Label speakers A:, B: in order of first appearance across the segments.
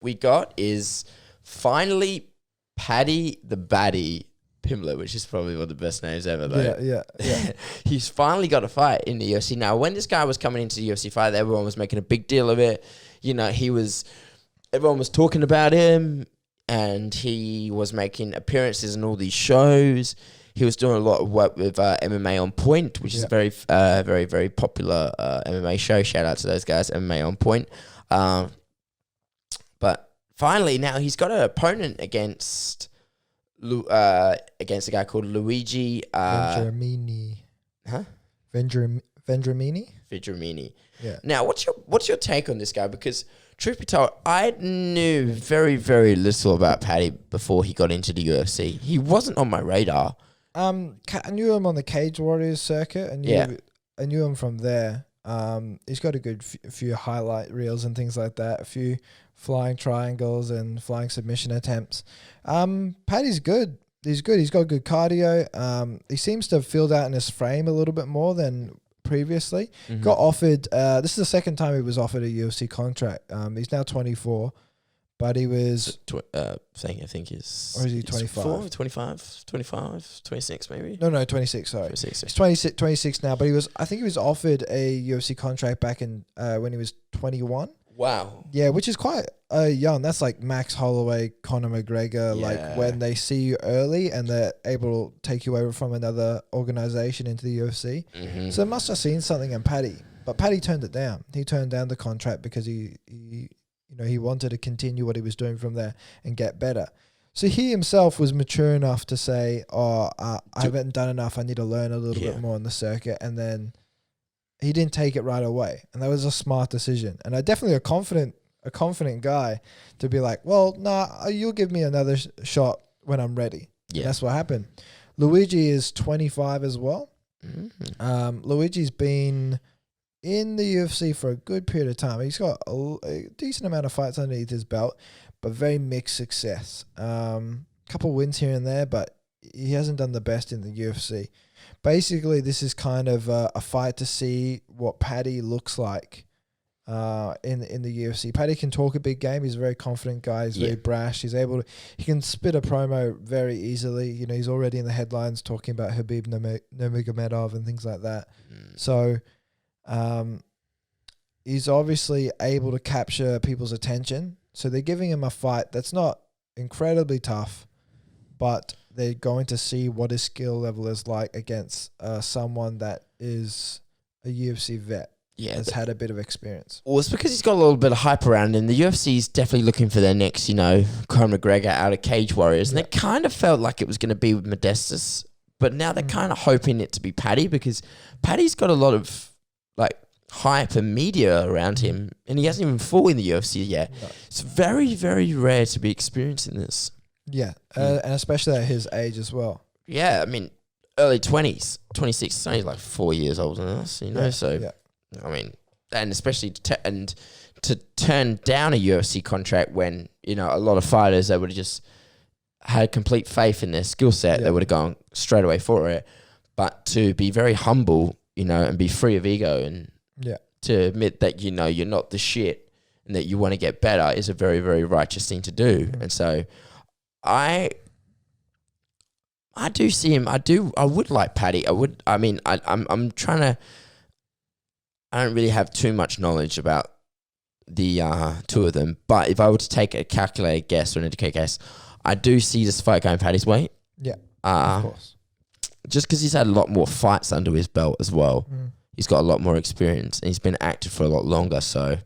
A: we got is finally Paddy the Baddy Pimblett, which is probably one of the best names ever, though.
B: Yeah.
A: He's finally got a fight in the UFC. Now, when this guy was coming into the UFC fight, everyone was making a big deal of it. You know, everyone was talking about him, and he was making appearances in all these shows. He was doing a lot of work with MMA On Point, which is a very, very, very popular MMA show. Shout out to those guys, MMA On Point. But finally, now he's got an opponent against a guy called Luigi
B: Vendramini.
A: Huh?
B: Vendramini?
A: Vendramini.
B: Yeah.
A: Now, what's your take on this guy? Because truth be told, I knew very, very little about Paddy before he got into the UFC. He wasn't on my radar.
B: I knew him on the Cage Warriors circuit. I knew him from there. He's got a good few highlight reels and things like that. A few flying triangles and flying submission attempts. Paddy's good. He's good. He's got good cardio. He seems to have filled out in his frame a little bit more than previously.
A: Mm-hmm.
B: Got offered. This is the second time he was offered a UFC contract. He's now 24. But he was...
A: I think he's...
B: Or is he 25?
A: 25, 26 maybe?
B: No, 26, sorry.
A: 26.
B: He's 26 now, but I think he was offered a UFC contract back in when he was 21.
A: Wow.
B: Yeah, which is quite young. That's like Max Holloway, Conor McGregor, like when they see you early and they're able to take you over from another organization into the UFC.
A: Mm-hmm.
B: So they must have seen something in Paddy. But Paddy turned it down. He turned down the contract because he wanted to continue what he was doing from there and get better. So he himself was mature enough to say, I haven't done enough. I need to learn a little bit more on the circuit. And then he didn't take it right away. And that was a smart decision. And I definitely a confident guy to be like, well, you'll give me another shot when I'm ready. Yeah. And that's what happened. Luigi is 25 as well. Mm-hmm. Luigi's been in the UFC for a good period of time. He's got a decent amount of fights underneath his belt, but very mixed success. Couple wins here and there, but he hasn't done the best in the UFC. Basically, this is kind of a fight to see what Paddy looks like in the UFC. Paddy can talk a big game. He's a very confident guy. He's very brash. He can spit a promo very easily. You know, he's already in the headlines talking about Khabib Nurmagomedov and things like that. So he's obviously able to capture people's attention. So they're giving him a fight that's not incredibly tough, but they're going to see what his skill level is like against someone that is a UFC vet. Yeah, has had a bit of experience.
A: Well, it's because he's got a little bit of hype around him. The UFC is definitely looking for their next, Conor McGregor out of Cage Warriors. And they kind of felt like it was going to be with Modestus, but now they're kind of hoping it to be Paddy because Paddy's got a lot of hype and media around him, and he hasn't even fought in the UFC yet. No. It's very, very rare to be experiencing this.
B: Yeah, and especially at his age as well.
A: Yeah, I mean, early 20s, 26, so he's like 4 years older than us, I mean, and especially to turn down a UFC contract when, a lot of fighters, they would have just had complete faith in their skill set, they would have gone straight away for it. But to be very humble, and be free of ego and to admit that, you're not the shit and that you want to get better is a very, very righteous thing to do. Mm-hmm. And so I do see him. I would like Paddy. I'm trying to, I don't really have too much knowledge about the two of them, but if I were to take a calculated guess or an educated guess, I do see this fight going Paddy's way.
B: Yeah, of course.
A: Just because he's had a lot more fights under his belt as well. He's got a lot more experience and he's been active for a lot longer. So,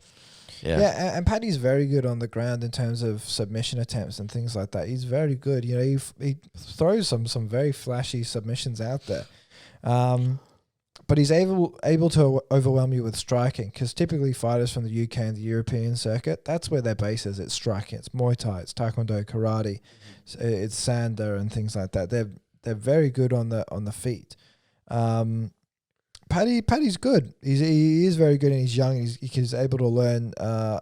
B: yeah, and Paddy's very good on the ground in terms of submission attempts and things like that. He's very good. He throws some very flashy submissions out there. But he's able to overwhelm you with striking because typically fighters from the UK and the European circuit, that's where their base is. It's striking. It's Muay Thai. It's Taekwondo, Karate. It's Sanda and things like that. They're very good on the feet. Paddy's good. He is very good and he's young. He's able to learn a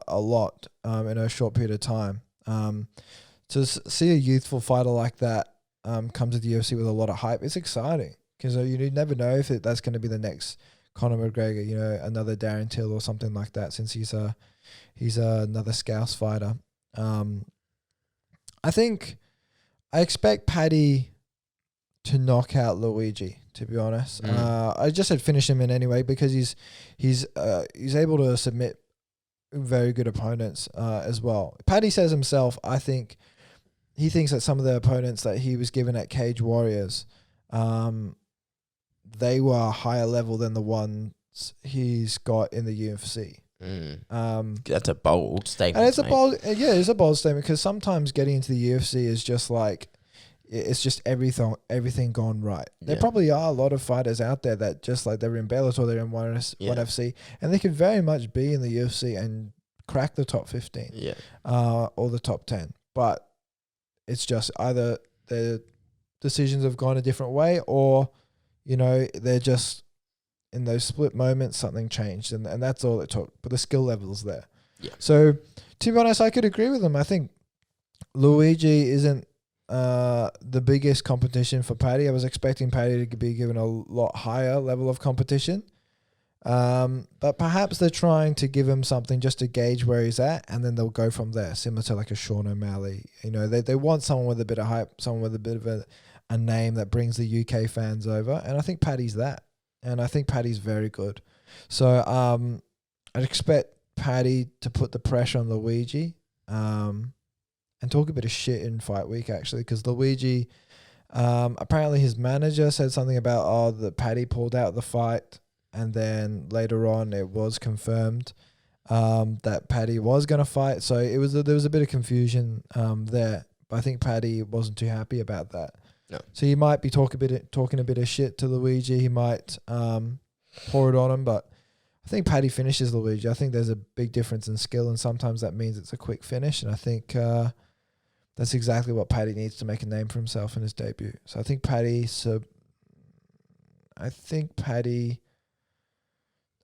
B: lot in a short period of time. To see a youthful fighter like that come to the UFC with a lot of hype, it's exciting. Because you never know if that's going to be the next Conor McGregor, another Darren Till or something like that. Since he's He's another Scouse fighter. I expect Paddy to knock out Luigi, to be honest. I just said finish him in anyway because he's able to submit very good opponents as well. Paddy says himself, I think he thinks that some of the opponents that he was given at Cage Warriors, they were higher level than the ones he's got in the UFC.
A: That's a bold statement.
B: And it's a bold statement because sometimes getting into the UFC is just like, it's just everything gone right. There probably are a lot of fighters out there that just like they're in Bellator, they're in 1FC, and they could very much be in the UFC and crack the top 15 or the top 10. But it's just either their decisions have gone a different way or, they're just in those split moments, something changed, and that's all it took. But the skill level's there. Yeah. So, to be honest, I could agree with him. I think Luigi isn't the biggest competition for Paddy. I was expecting Paddy to be given a lot higher level of competition. But perhaps they're trying to give him something just to gauge where he's at, and then they'll go from there, similar to like a Sean O'Malley. They want someone with a bit of hype, someone with a bit of a name that brings the UK fans over, and I think Paddy's that. And I think Paddy's very good. So I'd expect Paddy to put the pressure on Luigi and talk a bit of shit in fight week, actually, because Luigi, apparently his manager said something about, that Paddy pulled out the fight, and then later on it was confirmed that Paddy was going to fight. So there was a bit of confusion there. But I think Paddy wasn't too happy about that. No. So he might be talking a bit of shit to Luigi. He might pour it on him, but I think Paddy finishes Luigi. I think there's a big difference in skill, and sometimes that means it's a quick finish. And I think that's exactly what Paddy needs to make a name for himself in his debut. So I think Paddy.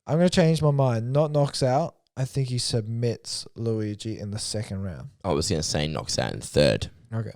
B: I'm going to change my mind. Not knocks out. I think he submits Luigi in the second round.
A: I was going to say knocks out in third.
B: Okay.